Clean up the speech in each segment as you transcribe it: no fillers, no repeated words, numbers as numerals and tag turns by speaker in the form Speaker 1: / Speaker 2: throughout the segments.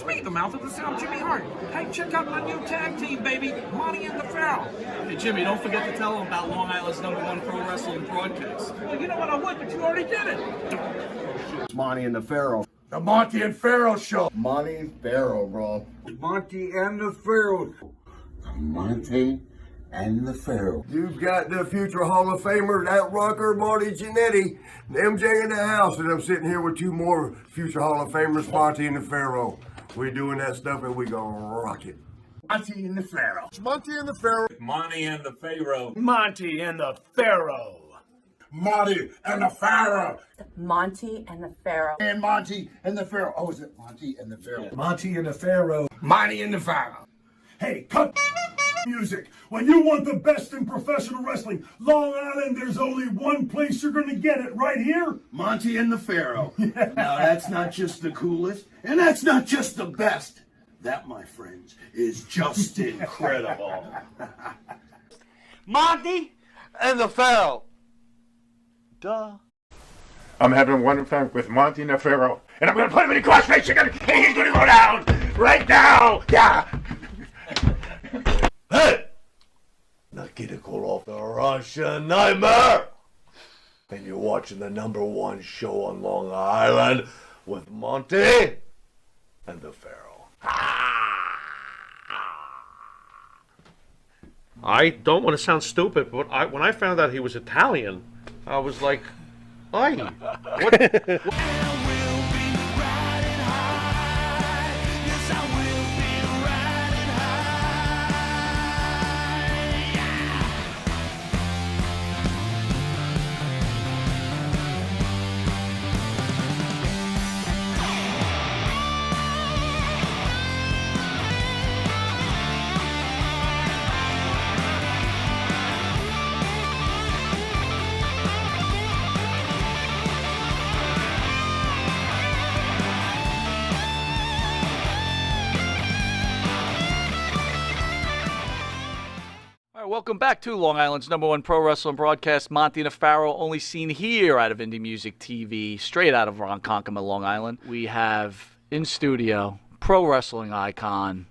Speaker 1: It's me, the mouth of the South, Jimmy Hart. Hey, check out my new tag team, baby, Monty and the Pharaoh.
Speaker 2: Hey, Jimmy, don't forget to tell them about Long Island's #1 pro wrestling broadcast.
Speaker 1: Well, you know what, I would, but you already did it.
Speaker 3: It's Monty and the Pharaoh.
Speaker 4: The Monty and Pharaoh Show.
Speaker 3: Monty and Pharaoh, bro.
Speaker 5: Monty and the Pharaoh. The Monty and the Pharaoh.
Speaker 4: You've got the future Hall of Famers at Rucker, Marty Jannetty, and MJ in the house, and I'm sitting here with two more future Hall of Famers, Monty and the Pharaoh. We're doing that stuff and we gonna rock it.
Speaker 5: Monty and the Pharaoh.
Speaker 4: It's Monty and the Pharaoh.
Speaker 5: Monty and the Pharaoh.
Speaker 2: Monty and the Pharaoh.
Speaker 4: Monty and the Pharaoh.
Speaker 6: Monty and the Pharaoh.
Speaker 5: And Monty and the Pharaoh. Oh, is it Monty and the Pharaoh?
Speaker 4: Monty and the Pharaoh.
Speaker 5: Monty and the Pharaoh.
Speaker 4: Hey, cut music. When you want the best in professional wrestling, Long Island, there's only one place you're gonna get it, right here.
Speaker 5: Monty and the Pharaoh. Now, that's not just the coolest, and that's not just the best. That, my friends, is just incredible.
Speaker 7: Monty and the Pharaoh. Duh.
Speaker 8: I'm having one fun with Monty and the Pharaoh, and I'm gonna put him in a crossface again, and he's gonna go down right now. Yeah.
Speaker 7: Hey! Not get it called off the Russian Nightmare! And you're watching the #1 show on Long Island with Monty and the Pharaoh.
Speaker 9: I don't want to sound stupid, but when I found out he was Italian, I was like, "Aye, what?"
Speaker 7: Welcome back to Long Island's #1 pro wrestling broadcast, Monty and the Pharaoh, only seen here out of Indie Music TV, straight out of Ronkonkoma, Long Island. We have in studio pro wrestling icon,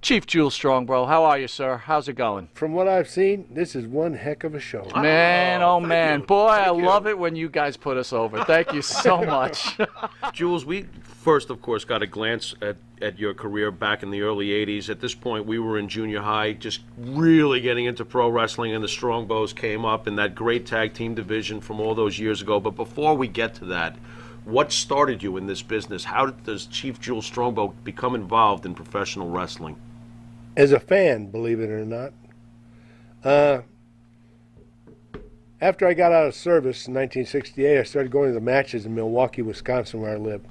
Speaker 7: Chief Jules Strongbow. How are you, sir? How's it going?
Speaker 10: From what I've seen, this is one heck of a show.
Speaker 7: Man, oh man. Boy, I
Speaker 9: Thank you.
Speaker 7: love it when you guys put us over. Thank you so much.
Speaker 9: Jules, we first, of course, got a glance at your career back in the early 80s. At this point, we were in junior high, just really getting into pro wrestling, and the Strongbows came up in that great tag team division from all those years ago. But before we get to that, what started you in this business? How does Chief Jules Strongbow become involved in professional wrestling?
Speaker 10: As a fan, believe it or not. After I got out of service in 1968, I started going to the matches in Milwaukee, Wisconsin, where I live.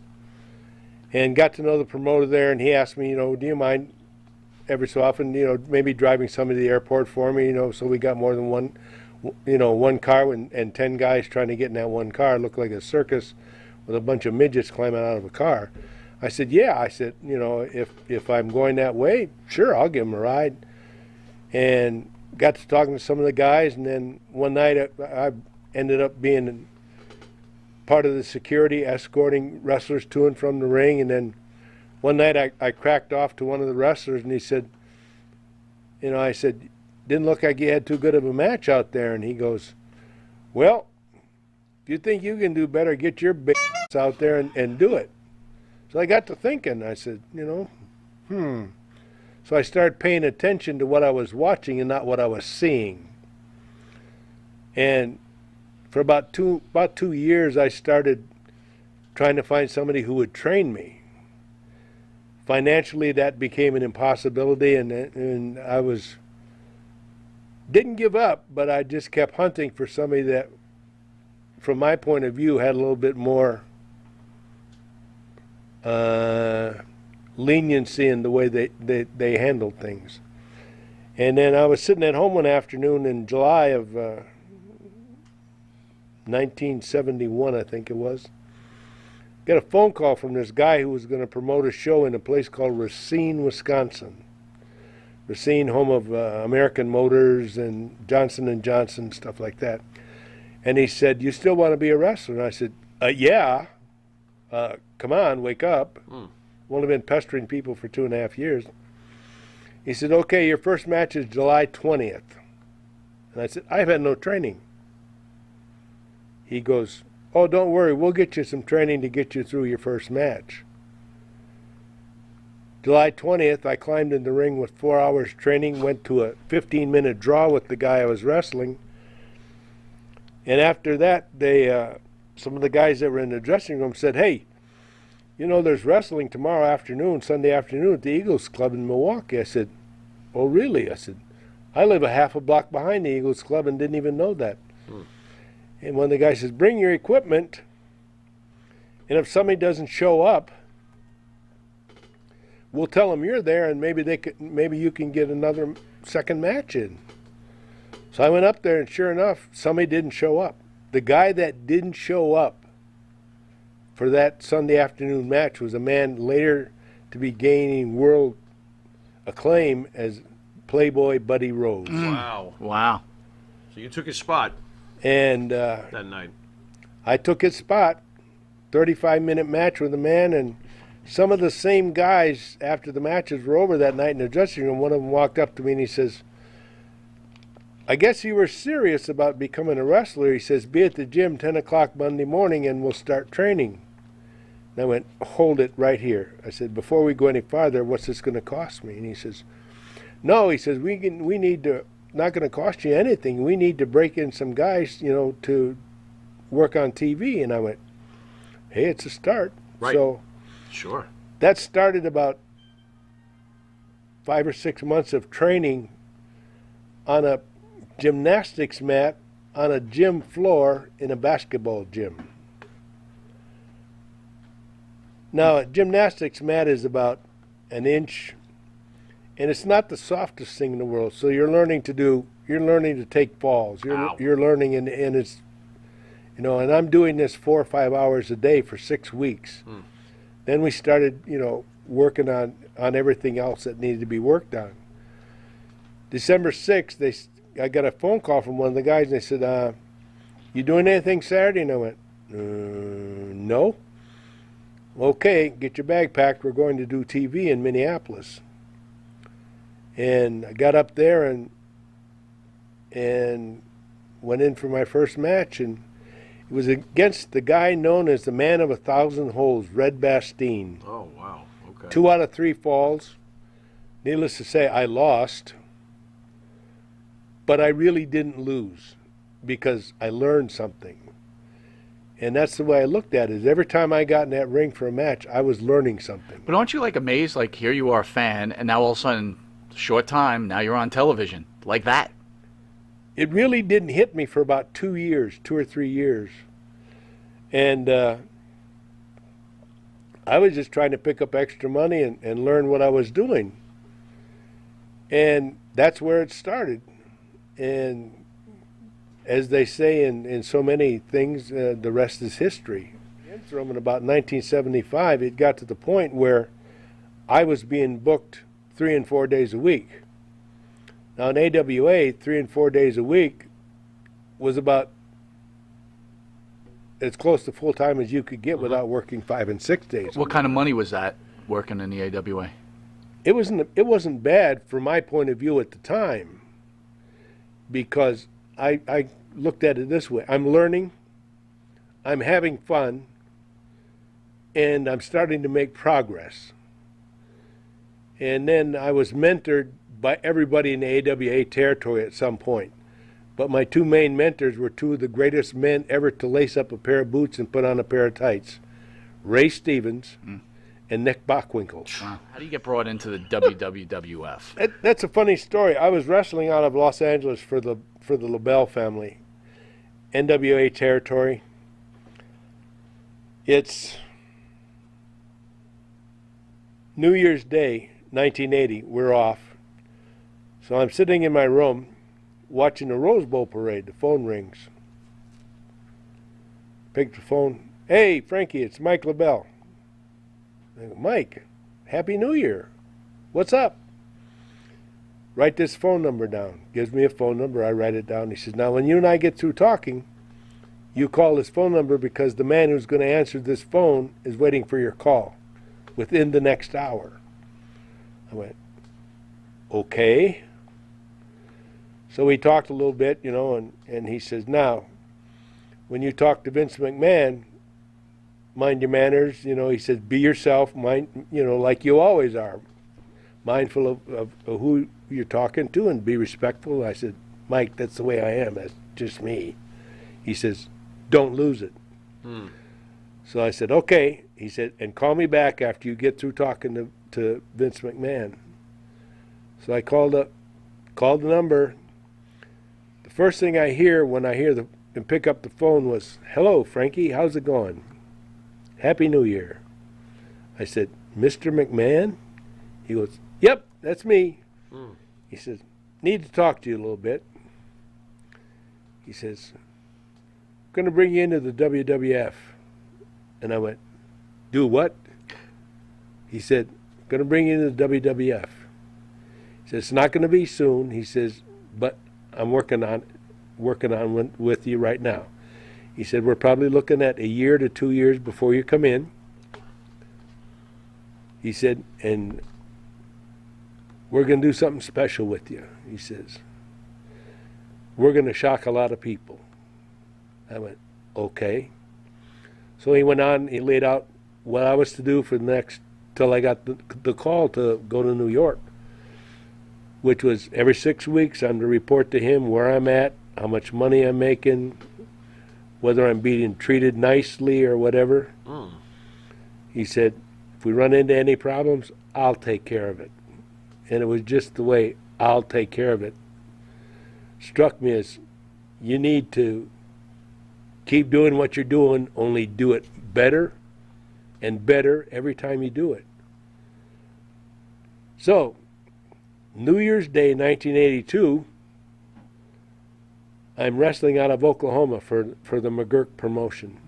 Speaker 10: And got to know the promoter there, and he asked me, do you mind every so often, maybe driving somebody to the airport for me, so we got more than one car and 10 guys trying to get in that one car. It looked like a circus with a bunch of midgets climbing out of a car. I said, yeah. I said, if I'm going that way, sure, I'll give them a ride. And got to talking to some of the guys, and then one night I ended up being part of the security, escorting wrestlers to and from the ring. And then one night I cracked off to one of the wrestlers, and he said, I said, didn't look like you had too good of a match out there. And he goes, well, if you think you can do better, get your big out there and do it. So I got to thinking. I said, So I started paying attention to what I was watching and not what I was seeing. And for about two years, I started trying to find somebody who would train me. Financially, that became an impossibility, and I didn't give up, but I just kept hunting for somebody that, from my point of view, had a little bit more leniency in the way they handled things. And then I was sitting at home one afternoon in July of 1971, I think it was. Got a phone call from this guy who was going to promote a show in a place called Racine, Wisconsin. Racine, home of American Motors and Johnson & Johnson, stuff like that. And he said, you still want to be a wrestler? And I said, yeah. Come on, wake up. I've only been pestering people for 2.5 years. He said, okay, your first match is July 20th. And I said, I've had no training. He goes, oh, don't worry, we'll get you some training to get you through your first match. July 20th, I climbed in the ring with 4 hours training, went to a 15-minute draw with the guy I was wrestling. And after that, some of the guys that were in the dressing room said, hey, you know, there's wrestling tomorrow afternoon, Sunday afternoon at the Eagles Club in Milwaukee. I said, oh, really? I said, I live a half a block behind the Eagles Club and didn't even know that. And when the guy says, bring your equipment, and if somebody doesn't show up, we'll tell them you're there, and maybe you can get another second match in. So I went up there, and sure enough, somebody didn't show up. The guy that didn't show up for that Sunday afternoon match was a man later to be gaining world acclaim as Playboy Buddy Rose.
Speaker 7: Wow.
Speaker 9: So you took his spot
Speaker 10: And
Speaker 9: that night.
Speaker 10: I took his spot, 35-minute match with a man, and some of the same guys, after the matches were over that night in the dressing room, one of them walked up to me and he says, I guess you were serious about becoming a wrestler. He says, be at the gym 10 o'clock Monday morning and we'll start training. And I went, hold it right here. I said, before we go any farther, what's this going to cost me? And he says, no, he says, we need to, not going to cost you anything. We need to break in some guys, you know, to work on TV. And I went, hey, it's a start.
Speaker 9: Right.
Speaker 10: So
Speaker 9: Sure.
Speaker 10: that started about 5 or 6 months of training on a gymnastics mat on a gym floor in a basketball gym. Now, a gymnastics mat is about an inch, and it's not the softest thing in the world. So you're learning to take falls. You're learning, and it's, you know, and I'm doing this 4 or 5 hours a day for 6 weeks. Then we started, you know, working on everything else that needed to be worked on. December 6th, I got a phone call from one of the guys, and they said, you doing anything Saturday? And I went, no. Okay, get your bag packed. We're going to do TV in Minneapolis. And I got up there and went in for my first match, and it was against the guy known as the man of 1,000 holes, Red Bastien.
Speaker 9: Oh, wow. Okay.
Speaker 10: 2 out of 3 falls. Needless to say, I lost. But I really didn't lose because I learned something. And that's the way I looked at it. Is every time I got in that ring for a match, I was learning something.
Speaker 7: But aren't you like amazed? Like here you are a fan, and now all of a sudden, short time, now you're on television like that.
Speaker 10: It really didn't hit me for about 2 or 3 years. And I was just trying to pick up extra money and learn what I was doing. And that's where it started. And as they say in so many things, the rest is history. From in about 1975, it got to the point where I was being booked 3 and 4 days a week. Now in AWA, 3 and 4 days a week was about as close to full time as you could get without working 5 and 6 days.
Speaker 7: What kind of money was that working in the AWA?
Speaker 10: It wasn't bad from my point of view at the time, because I looked at it this way. I'm learning, I'm having fun, and I'm starting to make progress. And then I was mentored by everybody in the AWA territory at some point. But my 2 main mentors were 2 of the greatest men ever to lace up a pair of boots and put on a pair of tights. Ray Stevens and Nick Bockwinkel.
Speaker 7: How do you get brought into the WWF?
Speaker 10: That's a funny story. I was wrestling out of Los Angeles for the LaBelle family, NWA territory. It's New Year's Day, 1980. We're off. So I'm sitting in my room watching the Rose Bowl parade. The phone rings. Pick the phone. Hey, Frankie, it's Mike LaBelle. I go, Mike, Happy New Year. What's up? Write this phone number down. Gives me a phone number. I write it down. He says, now when you and I get through talking, you call this phone number because the man who's going to answer this phone is waiting for your call. within the next hour. I went, okay. So we talked a little bit, you know, and he says, now, when you talk to Vince McMahon, mind your manners, you know, he says, be yourself, mind, you know, like you always are, mindful of who you're talking to and be respectful. I said, Mike, that's the way I am. That's just me. He says, don't lose it. So I said, okay. He said, and call me back after you get through talking to Vince McMahon. So I called the number. The first thing I hear when I hear and pick up the phone was, hello, Frankie, how's it going? Happy New Year. I said, Mr. McMahon? He goes, yep, that's me. He says, need to talk to you a little bit. He says, going to bring you into the WWF. And I went, do what? He said, going to bring you into the WWF. He says, it's not going to be soon. He says, but I'm working on with you right now. He said, we're probably looking at a year to 2 years before you come in. He said, and we're going to do something special with you. He says, we're going to shock a lot of people. I went, okay. So he went on, he laid out what I was to do for the next, till I got the call to go to New York, which was every 6 weeks I'm to report to him where I'm at, how much money I'm making, whether I'm being treated nicely or whatever. He said, if we run into any problems, I'll take care of it. And it was just the way I'll take care of it struck me as, you need to keep doing what you're doing, only do it better and better every time you do it. So, New Year's Day 1982, I'm wrestling out of Oklahoma for the McGurk promotion.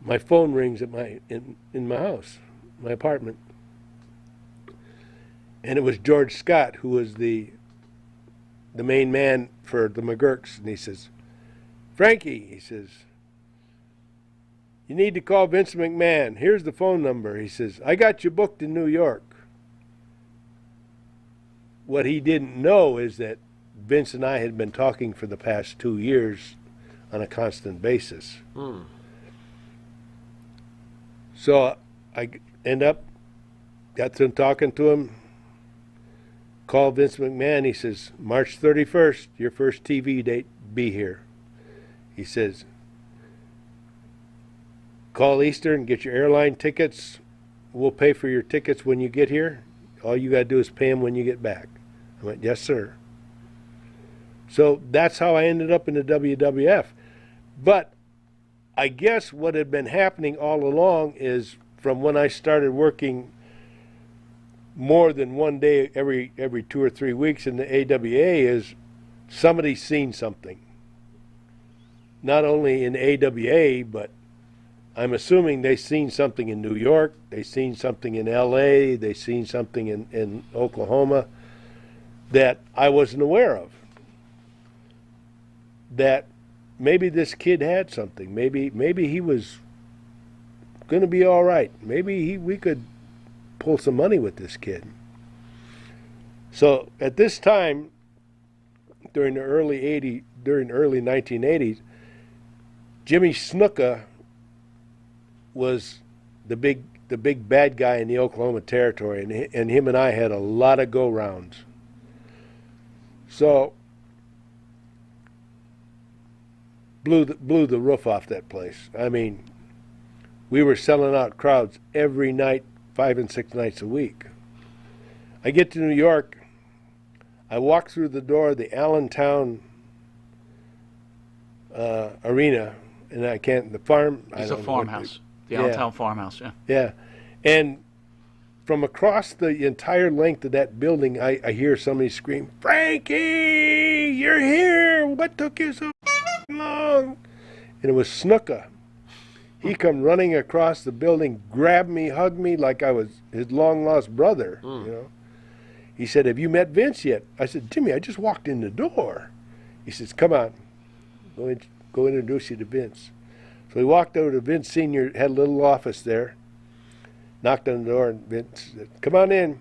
Speaker 10: My phone rings at in my house, my apartment. And it was George Scott, who was the main man for the McGurks. And he says, Frankie, he says, you need to call Vince McMahon. Here's the phone number. He says, I got you booked in New York. What he didn't know is that Vince and I had been talking for the past 2 years on a constant basis. So I got through talking to him, called Vince McMahon. He says, March 31st, your first TV date, be here. He says, call Eastern, get your airline tickets. We'll pay for your tickets when you get here. All you got to do is pay them when you get back. I went, yes, sir. So that's how I ended up in the WWF. But I guess what had been happening all along is from when I started working more than one day every 2 or 3 weeks in the AWA is somebody's seen something. Not only in AWA, but I'm assuming they've seen something in New York, they've seen something in LA, they've seen something in Oklahoma that I wasn't aware of. That maybe this kid had something. Maybe he was going to be all right. Maybe we could pull some money with this kid. So at this time, during the early 1980s, Jimmy Snuka was the big bad guy in the Oklahoma Territory, and him and I had a lot of go-rounds. So blew the roof off that place. I mean, we were selling out crowds every night, 5 and 6 nights a week. I get to New York. I walk through the door of the Allentown arena, and I can't. The farm.
Speaker 7: It's a farmhouse. The Allentown farmhouse. Yeah.
Speaker 10: Yeah, and from across the entire length of that building, I hear somebody scream, "Frankie, you're here! What took you so long?" And it was Snuka. He come running across the building, grabbed me, hugged me like I was his long-lost brother, you know. He said, have you met Vince yet? I said, Jimmy, I just walked in the door. He says, come on, go introduce you to Vince. So he walked over to Vince Sr., had a little office there. knocked on the door, and Vince said, "Come on in."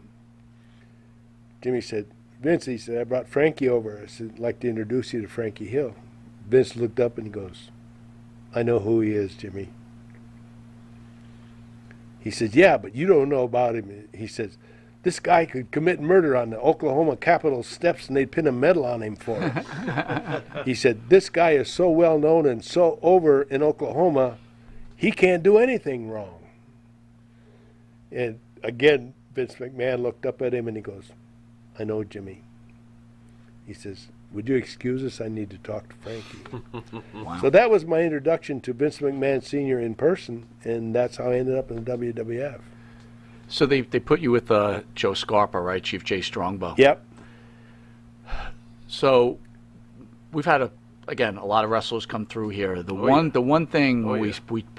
Speaker 10: Jimmy said, "Vince," he said, "I brought Frankie over. I said, I'd like to introduce you to Frankie Hill." Vince looked up and he goes, "I know who he is, Jimmy." He says, "Yeah, but you don't know about him." He says, "This guy could commit murder on the Oklahoma Capitol steps and they'd pin a medal on him for it." He said, "This guy is so well known and so over in Oklahoma, he can't do anything wrong." And again, Vince McMahon looked up at him and he goes, "I know, Jimmy." He says, "Would you excuse us? I need to talk to Frankie."
Speaker 7: Wow.
Speaker 10: So that was my introduction to Vince McMahon Sr. in person, and that's how I ended up in the WWF.
Speaker 7: So they put you with Joe Scarpa, right? Chief Jay Strongbow.
Speaker 10: Yep.
Speaker 7: So we've had a lot of wrestlers come through here. The one thing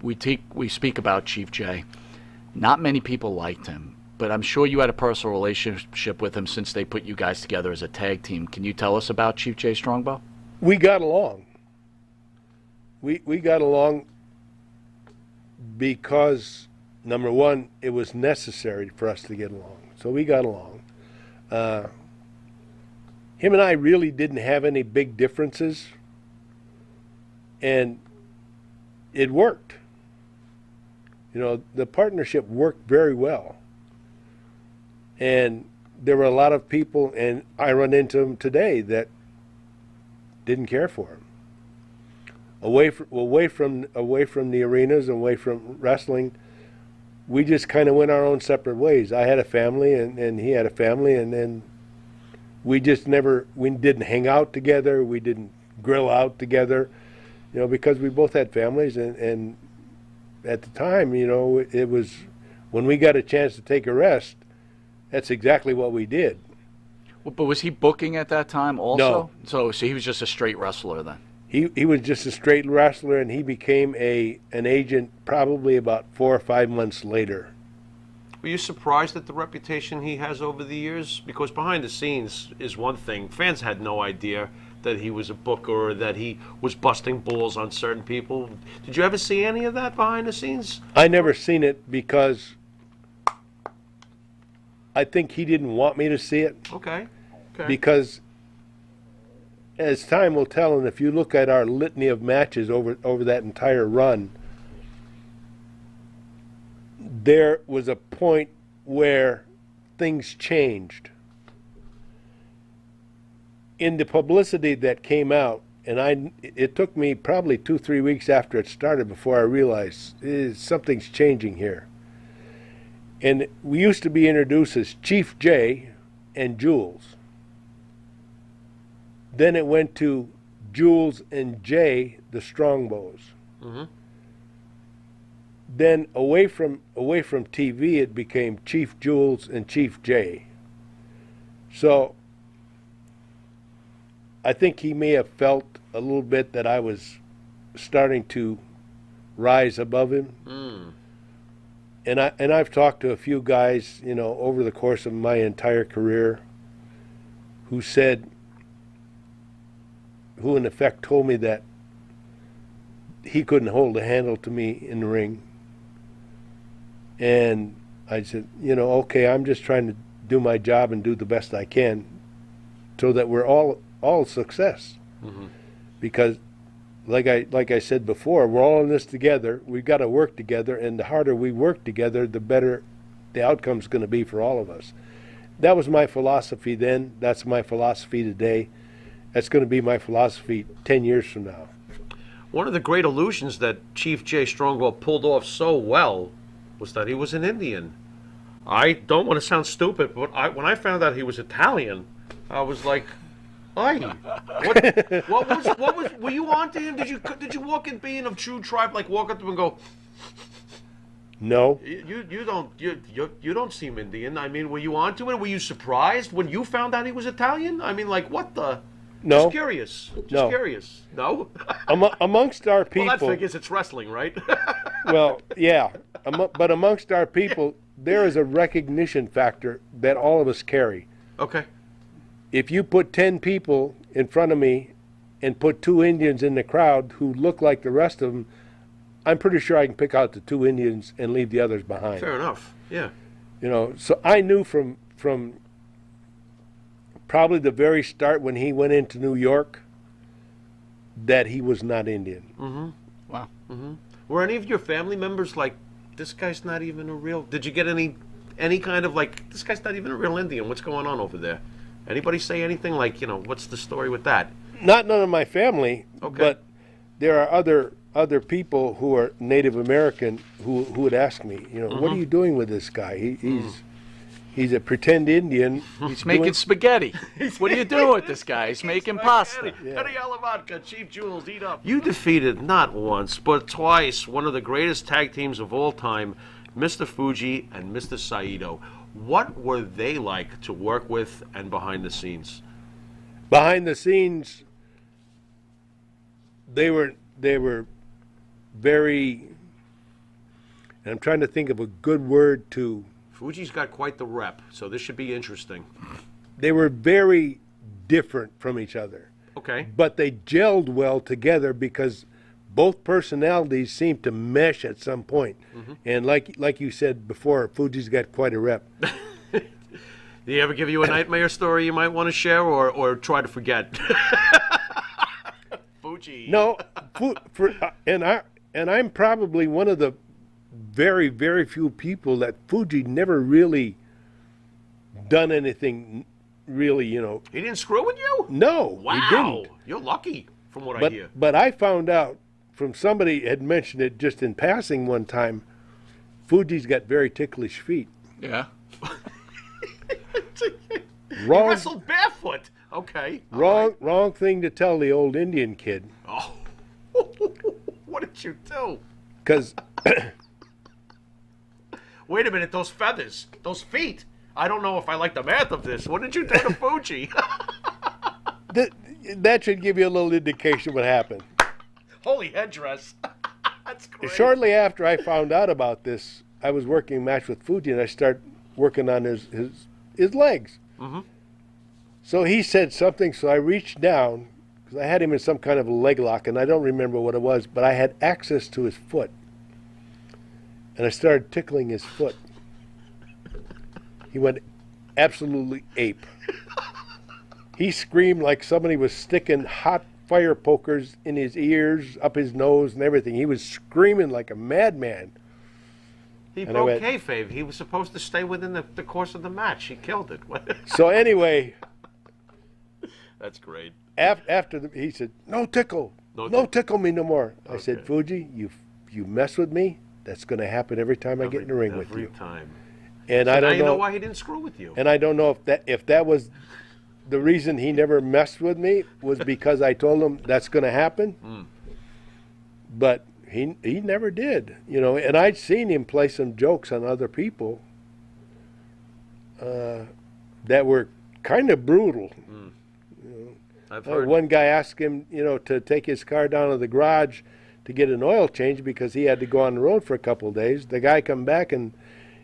Speaker 7: we speak about Chief Jay, not many people liked him, but I'm sure you had a personal relationship with him since they put you guys together as a tag team. Can you tell us about Chief Jay Strongbow?
Speaker 10: We got along. We got along because, number one, it was necessary for us to get along. So we got along. Him and I really didn't have any big differences, and it worked. You know, the partnership worked very well. And there were a lot of people, and I run into them today, that didn't care for him. Away from the arenas, away from wrestling, we just kind of went our own separate ways. I had a family, and he had a family, and then we didn't hang out together. We didn't grill out together, you know, because we both had families, and at the time, you know, it was when we got a chance to take a rest. That's exactly what we did.
Speaker 7: But was he booking at that time also?
Speaker 10: No.
Speaker 7: So he was just a straight wrestler then?
Speaker 10: He was just a straight wrestler, and he became an agent probably about 4 or 5 months later.
Speaker 9: Were you surprised at the reputation he has over the years? Because behind the scenes is one thing. Fans had no idea that he was a booker or that he was busting balls on certain people. Did you ever see any of that behind the scenes?
Speaker 10: I never seen it because I think he didn't want me to see it.
Speaker 9: Okay.
Speaker 10: Because as time will tell, and if you look at our litany of matches over that entire run, there was a point where things changed. In the publicity that came out, and it took me probably 2-3 weeks after it started before I realized something's changing here. And we used to be introduced as Chief Jay and Jules. Then it went to Jules and Jay, the Strongbows.
Speaker 9: Mm-hmm.
Speaker 10: Then away from TV, it became Chief Jules and Chief Jay. So I think he may have felt a little bit that I was starting to rise above him.
Speaker 9: Mm.
Speaker 10: And I've talked to a few guys, you know, over the course of my entire career, who in effect told me that he couldn't hold a handle to me in the ring. And I said, you know, okay, I'm just trying to do my job and do the best I can so that we're all success.
Speaker 9: Mm-hmm.
Speaker 10: Because like I said before, we're all in this together. We've got to work together, and the harder we work together, the better the outcome's going to be for all of us. That was my philosophy then. That's my philosophy today. That's going to be my philosophy 10 years from now.
Speaker 9: One of the great illusions that Chief Jay Strongbow pulled off so well was that he was an Indian. I don't want to sound stupid, but when I found out he was Italian, I was like, "Aye, what was? Were you on to him? Did you walk in being of true tribe, like walk up to him and go,
Speaker 10: No.
Speaker 9: You don't seem Indian. I mean, were you on to it? Were you surprised when you found out he was Italian? I mean, like, what the?
Speaker 10: No.
Speaker 9: Just curious. Just curious. No?
Speaker 10: Amongst our people.
Speaker 9: Well, that figures it's wrestling, right?
Speaker 10: Well, yeah. But amongst our people, there is a recognition factor that all of us carry.
Speaker 9: Okay.
Speaker 10: If you put 10 people in front of me and put 2 Indians in the crowd who look like the rest of them, I'm pretty sure I can pick out the 2 Indians and leave the others behind.
Speaker 9: Fair enough. Yeah.
Speaker 10: You know, so I knew from probably the very start when he went into New York that he was not Indian.
Speaker 9: Mm-hmm.
Speaker 7: Wow.
Speaker 9: Mm-hmm. Were any of your family members like, this guy's not even a real? Did you get any kind of like, this guy's not even a real Indian? What's going on over there? Anybody say anything like, you know, what's the story with that?
Speaker 10: Not none of my family,
Speaker 9: Okay.
Speaker 10: but there are other people who are Native American who would ask me, you know, what are you doing with this guy? He's a pretend Indian.
Speaker 7: He's making spaghetti. What are you doing with this guy? He's making pasta.
Speaker 9: Petty vodka, Chief Jules, eat up. You defeated not once, but twice one of the greatest tag teams of all time, Mr. Fuji and Mr. Saito. What were they like to work with and behind the scenes?
Speaker 10: Behind the scenes, they were very, and I'm trying to think of a good word to.
Speaker 9: Fuji's got quite the rep, so this should be interesting.
Speaker 10: They were very different from each other.
Speaker 9: Okay.
Speaker 10: But they gelled well together because both personalities seemed to mesh at some point.
Speaker 9: Mm-hmm.
Speaker 10: And like you said before, Fuji's got quite a rep.
Speaker 9: Did he ever give you a nightmare story you might want to share, or try to forget? Fuji.
Speaker 10: No, and I'm probably one of the very, very few people that Fuji never really done anything really, you know.
Speaker 9: He didn't screw with you?
Speaker 10: No,
Speaker 9: Wow.
Speaker 10: he didn't.
Speaker 9: You're lucky, from what I hear.
Speaker 10: But I found out from somebody had mentioned it just in passing one time, Fuji's got very ticklish feet.
Speaker 7: Yeah.
Speaker 9: He
Speaker 10: Wrong,
Speaker 9: wrestled barefoot. Okay.
Speaker 10: wrong thing to tell the old Indian kid.
Speaker 9: Oh. What did you do?
Speaker 10: Because
Speaker 9: Wait a minute, those feathers, those feet. I don't know if I like the math of this. What did you do to Fuji?
Speaker 10: that should give you a little indication what happened.
Speaker 9: Holy headdress. That's great.
Speaker 10: Shortly after I found out about this, I was working a match with Fuji, and I started working on his legs.
Speaker 9: Mm-hmm.
Speaker 10: So he said something, so I reached down, because I had him in some kind of a leg lock, and I don't remember what it was, but I had access to his foot. And I started tickling his foot. He went absolutely ape. He screamed like somebody was sticking hot fire pokers in his ears, up his nose, and everything. He was screaming like a madman.
Speaker 9: He
Speaker 10: And
Speaker 9: broke kayfabe. He was supposed to stay within the course of the match. He killed it.
Speaker 10: So anyway,
Speaker 9: That's great.
Speaker 10: after he said, "No tickle, no tickle me no more." I said, "Fuji, you mess with me, that's going to happen every time I get in the ring with you."
Speaker 9: Every time.
Speaker 10: And
Speaker 9: So
Speaker 10: I
Speaker 9: now
Speaker 10: don't
Speaker 9: you know
Speaker 10: know
Speaker 9: why he didn't screw with you.
Speaker 10: And I don't know if that was the reason he never messed with me was because I told him that's going to happen. But he never did, you know. And I'd seen him play some jokes on other people that were kind of brutal.
Speaker 9: I've heard.
Speaker 10: One guy asked him, you know, to take his car down to the garage to get an oil change because he had to go on the road for a couple of days. The guy come back and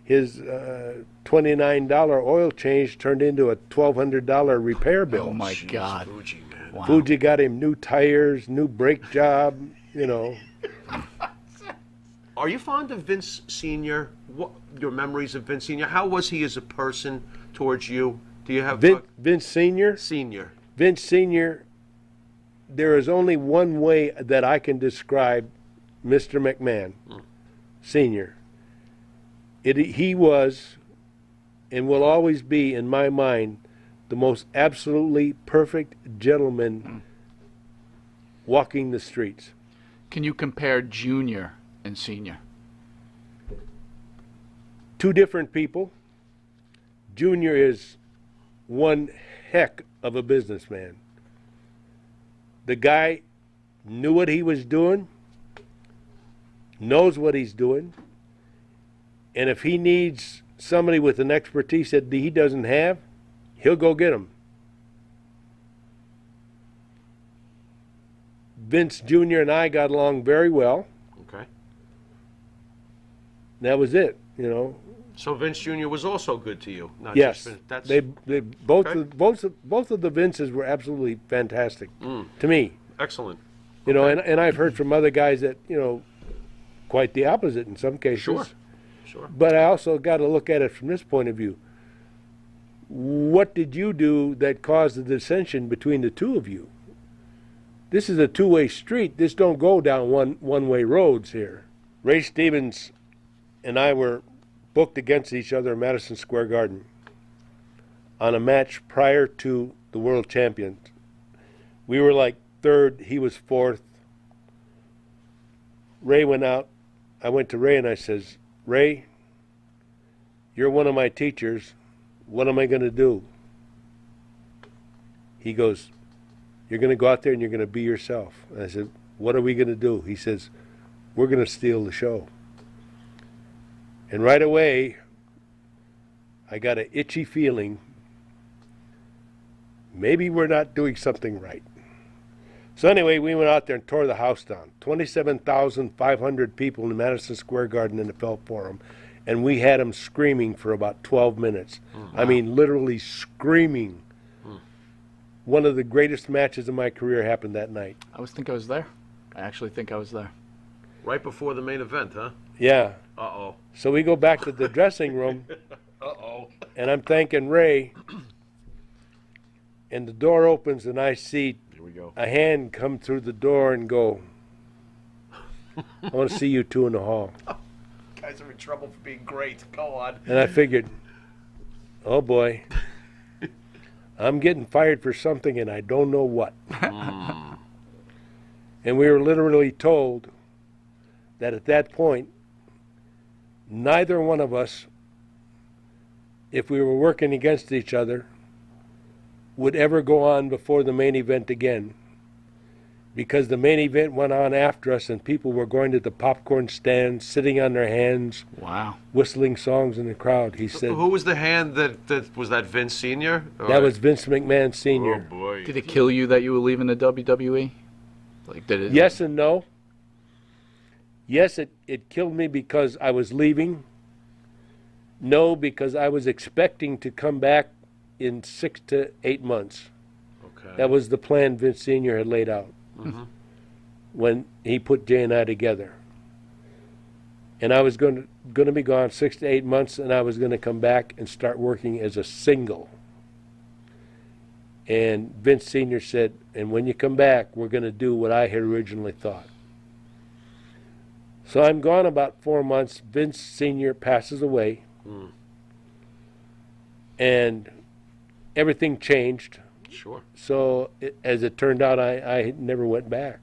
Speaker 10: his $29 oil change turned into a $1,200 repair bill.
Speaker 7: Oh my God.
Speaker 9: Fuji, man.
Speaker 7: Wow.
Speaker 10: Fuji got him new tires, new brake job, you know.
Speaker 9: Are you fond of Vince Sr.? What your memories of Vince Sr.? How was he as a person towards you? Do you have
Speaker 10: Vince Sr.?
Speaker 9: Senior?
Speaker 10: Vince Sr., there is only one way that I can describe Mr. McMahon, Sr. He was and will always be, in my mind, the most absolutely perfect gentleman walking the streets.
Speaker 7: Can you compare Junior and Senior?
Speaker 10: Two different people. Junior is one heck of a businessman. The guy knew what he was doing, knows what he's doing, and if he needs somebody with an expertise that he doesn't have, he'll go get him. Vince Jr. and I got along very well.
Speaker 9: Okay.
Speaker 10: That was it, you know.
Speaker 9: So Vince Jr. was also good to you. Not
Speaker 10: Yes,
Speaker 9: just, that's,
Speaker 10: they both
Speaker 9: Okay.
Speaker 10: both of the Vinces were absolutely fantastic to me.
Speaker 9: excellent.
Speaker 10: You know, and I've heard from other guys that, you know, quite the opposite in some cases.
Speaker 9: Sure.
Speaker 10: But I also got to look at it from this point of view. What did you do that caused the dissension between the two of you? This is a two-way street. This don't go down one-way roads here. Ray Stevens and I were booked against each other in Madison Square Garden on a match prior to the World Champions. We were like third, he was fourth. Ray went out. I went to Ray and I says, Ray, you're one of my teachers. What am I going to do? He goes, you're going to go out there and you're going to be yourself. And I said, what are we going to do? He says, we're going to steal the show. And right away, I got an itchy feeling, maybe we're not doing something right. So anyway, we went out there and tore the house down. 27,500 people in Madison Square Garden in the Felt Forum. And we had them screaming for about 12 minutes. I mean, literally screaming. One of the greatest matches of my career happened that night.
Speaker 7: I think I was there. I actually think I was there.
Speaker 9: Right before the main event, huh?
Speaker 10: Yeah.
Speaker 9: Uh-oh.
Speaker 10: So we go back to the dressing room.
Speaker 9: Uh-oh.
Speaker 10: And I'm thanking Ray. And the door opens and I see
Speaker 9: Here we go.
Speaker 10: a hand come through the door and go, I want to see you two in the hall.
Speaker 9: Guys are in trouble for being great. Go on.
Speaker 10: And I figured, oh boy, I'm getting fired for something and I don't know what. And we were literally told that at that point, neither one of us, if we were working against each other, would ever go on before the main event again. Because the main event went on after us and people were going to the popcorn stand, sitting on their hands,
Speaker 7: Wow.
Speaker 10: whistling songs in the crowd. He said,
Speaker 9: Who was the hand that was that Vince Sr.?
Speaker 10: that was Vince McMahon
Speaker 9: Oh,
Speaker 10: Sr.
Speaker 9: boy.
Speaker 7: Did it kill you that you were leaving the WWE? Like, did it?
Speaker 10: Yes and no. Yes, it killed me because I was leaving. No, because I was expecting to come back in 6 to 8 months.
Speaker 9: Okay.
Speaker 10: That was the plan Vince Sr. had laid out when he put Jay and I together. And I was going to be gone 6 to 8 months, and I was going to come back and start working as a single. And Vince Sr. said, and when you come back, we're going to do what I had originally thought. So I'm gone about 4 months. Vince Sr. passes away. And everything changed.
Speaker 9: Sure.
Speaker 10: So as it turned out, I never went back.